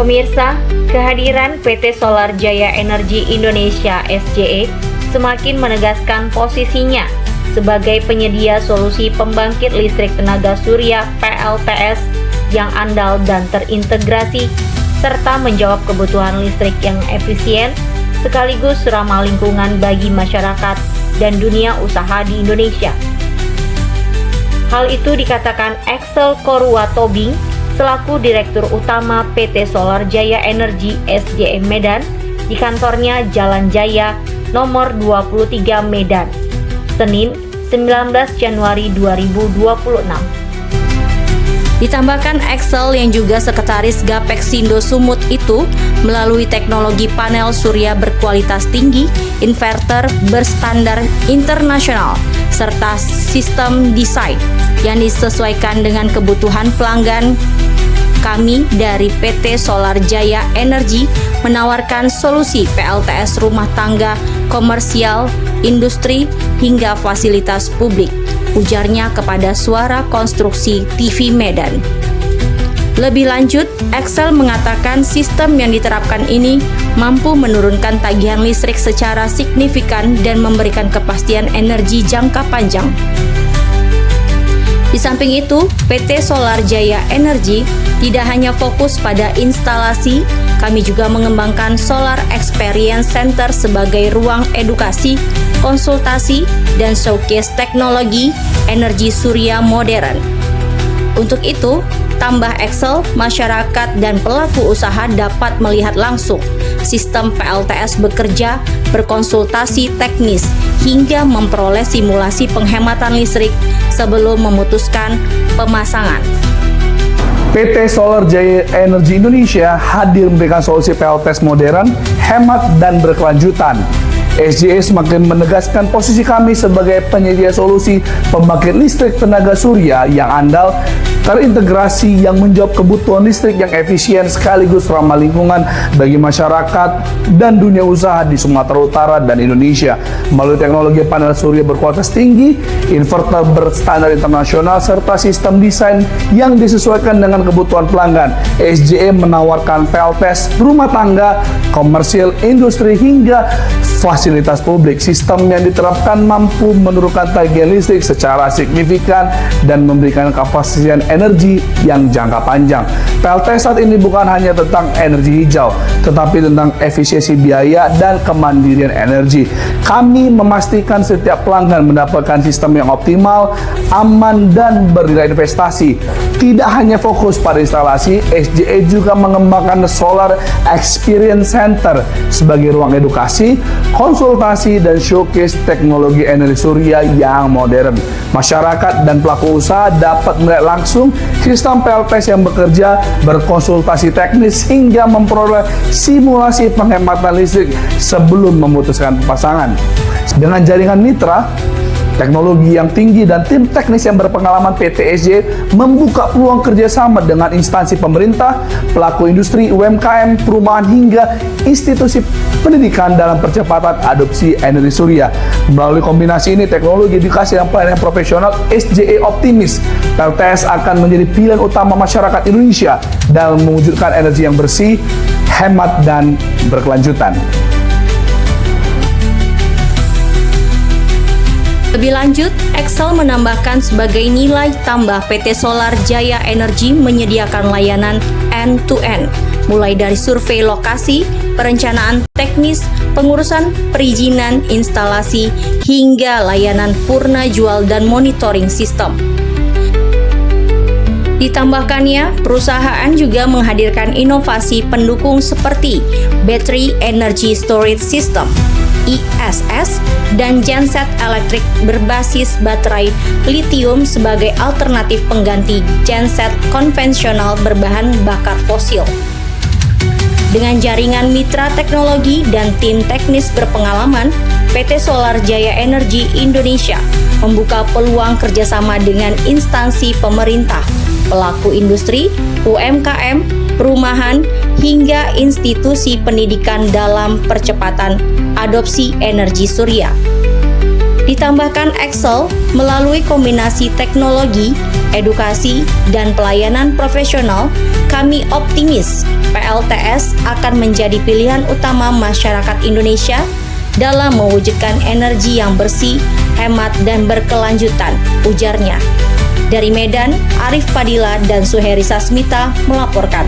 Pemirsa, kehadiran PT Solar Jaya Energi Indonesia (SJE) semakin menegaskan posisinya sebagai penyedia solusi pembangkit listrik tenaga surya (PLTS) yang andal dan terintegrasi, serta menjawab kebutuhan listrik yang efisien sekaligus ramah lingkungan bagi masyarakat dan dunia usaha di Indonesia. Hal itu dikatakan Axel Korua Tobing selaku Direktur Utama PT Solar Jaya Energi (SJE) Medan di kantornya Jalan Jaya nomor 23 Medan, Senin 19 Januari 2026. Ditambahkan Axel yang juga Sekretaris Gapexindo Sumut itu melalui teknologi panel surya berkualitas tinggi, inverter berstandar internasional, serta sistem desain yang disesuaikan dengan kebutuhan pelanggan. Kami dari PT Solar Jaya Energi menawarkan solusi PLTS rumah tangga, komersial, industri, hingga fasilitas publik, ujarnya kepada Suara Konstruksi TV Medan. Lebih lanjut, Axel mengatakan sistem yang diterapkan ini mampu menurunkan tagihan listrik secara signifikan dan memberikan kepastian energi jangka panjang. Di samping itu, PT Solar Jaya Energi tidak hanya fokus pada instalasi, kami juga mengembangkan Solar Experience Center sebagai ruang edukasi, konsultasi, dan showcase teknologi energi surya modern. Untuk itu, tambah Axel, masyarakat dan pelaku usaha dapat melihat langsung sistem PLTS bekerja, berkonsultasi teknis, hingga memperoleh simulasi penghematan listrik sebelum memutuskan pemasangan. PT Solar Jaya Energi Indonesia hadir memberikan solusi PLTS modern, hemat, dan berkelanjutan. SJE semakin menegaskan posisi kami sebagai penyedia solusi pembangkit listrik tenaga surya yang andal, terintegrasi, yang menjawab kebutuhan listrik yang efisien sekaligus ramah lingkungan bagi masyarakat dan dunia usaha di Sumatera Utara dan Indonesia. Melalui teknologi panel surya berkualitas tinggi, inverter berstandar internasional, serta sistem desain yang disesuaikan dengan kebutuhan pelanggan, SJE menawarkan PLTS rumah tangga, komersil, industri, hingga fasilitas publik. Sistem yang diterapkan mampu menurunkan tagihan listrik secara signifikan dan memberikan kepastian energi yang jangka panjang. PLTS saat ini bukan hanya tentang energi hijau, tetapi tentang efisiensi biaya dan kemandirian energi. Kami memastikan setiap pelanggan mendapatkan sistem yang optimal, aman, dan bernilai investasi. Tidak hanya fokus pada instalasi, SJE juga mengembangkan Solar Experience Center sebagai ruang edukasi, konsultasi, dan showcase teknologi energi surya yang modern. Masyarakat dan pelaku usaha dapat melihat langsung sistem PLTS yang bekerja, berkonsultasi teknis, hingga memperoleh simulasi penghematan listrik sebelum memutuskan pemasangan. Dengan jaringan mitra, teknologi yang tinggi, dan tim teknis yang berpengalaman, PT SJE membuka peluang kerjasama dengan instansi pemerintah, pelaku industri, UMKM, perumahan, hingga institusi pendidikan dalam percepatan adopsi energi surya. Melalui kombinasi ini, teknologi, edukasi, dan pelayanan profesional, SJE optimis PLTS akan menjadi pilihan utama masyarakat Indonesia dalam mewujudkan energi yang bersih, hemat, dan berkelanjutan. Lebih lanjut, Axel menambahkan sebagai nilai tambah PT Solar Jaya Energi menyediakan layanan end-to-end, mulai dari survei lokasi, perencanaan teknis, pengurusan perizinan instalasi, hingga layanan purna jual dan monitoring sistem. Ditambahkannya, perusahaan juga menghadirkan inovasi pendukung seperti Battery Energy Storage System, ISS, dan genset elektrik berbasis baterai litium sebagai alternatif pengganti genset konvensional berbahan bakar fosil. Dengan jaringan mitra teknologi dan tim teknis berpengalaman, PT Solar Jaya Energi Indonesia membuka peluang kerjasama dengan instansi pemerintah, pelaku industri, UMKM, perumahan, hingga institusi pendidikan dalam percepatan adopsi energi surya. Ditambahkan Excel, melalui kombinasi teknologi, edukasi, dan pelayanan profesional, kami optimis PLTS akan menjadi pilihan utama masyarakat Indonesia dalam mewujudkan energi yang bersih, hemat, dan berkelanjutan, ujarnya. Dari Medan, Arif Fadila dan Suheri Sasmita melaporkan.